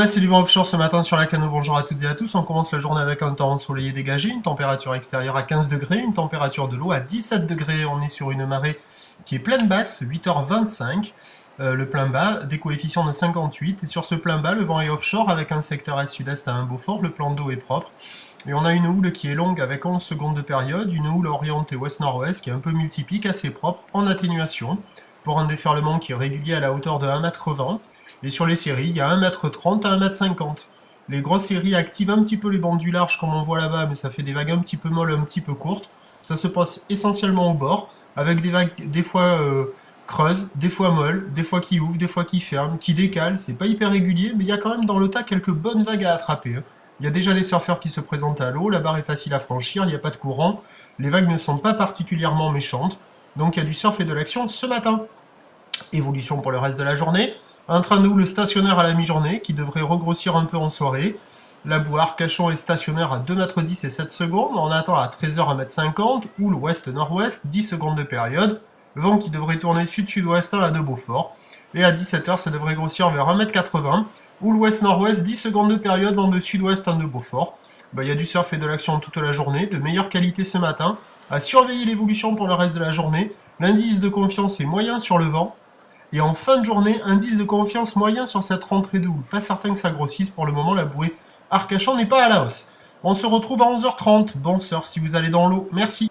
baisse du vent offshore ce matin sur la Cano, bonjour à toutes et à tous. On commence la journée avec un temps ensoleillé dégagé, une température extérieure à 15 degrés, une température de l'eau à 17 degrés. On est sur une marée qui est pleine basse, 8h25. Le plein bas, des coefficients de 58. Et sur ce plein bas, le vent est offshore avec un secteur est-sud-est à un Beaufort. Le plan d'eau est propre. Et on a une houle qui est longue avec 11 secondes de période, une houle orientée ouest-nord-ouest qui est un peu multipique, assez propre, en atténuation, pour un déferlement qui est régulier à la hauteur de 1,20 m. Et sur les séries, il y a 1,30 m à 1,50 m. Les grosses séries activent un petit peu les bandes du large comme on voit là-bas, mais ça fait des vagues un petit peu molles, un petit peu courtes. Ça se passe essentiellement au bord, avec des vagues des fois creuses, des fois molles, des fois qui ouvrent, des fois qui ferment, qui décalent. C'est pas hyper régulier, mais il y a quand même dans le tas quelques bonnes vagues à attraper. Il y a déjà des surfeurs qui se présentent à l'eau, la barre est facile à franchir, il n'y a pas de courant, les vagues ne sont pas particulièrement méchantes, donc il y a du surf et de l'action ce matin. Évolution pour le reste de la journée, un train de houle stationnaire à la mi-journée qui devrait regrossir un peu en soirée. La boue Arcachon est stationnaire à 2,10 m et 7 secondes, on attend à 13h 1,50 m, houle ouest-nord-ouest, 10 secondes de période, vent qui devrait tourner sud-sud-ouest à de Beaufort, et à 17h ça devrait grossir vers 1,80 m, houle ouest-nord-ouest, 10 secondes de période, vent de sud-ouest à de Beaufort. Il y a du surf et de l'action toute la journée, de meilleure qualité ce matin, à surveiller l'évolution pour le reste de la journée. L'indice de confiance est moyen sur le vent, et en fin de journée, indice de confiance moyen sur cette rentrée de houle. Pas certain que ça grossisse pour le moment, la bouée Arcachon n'est pas à la hausse. On se retrouve à 11h30. Bon surf si vous allez dans l'eau. Merci.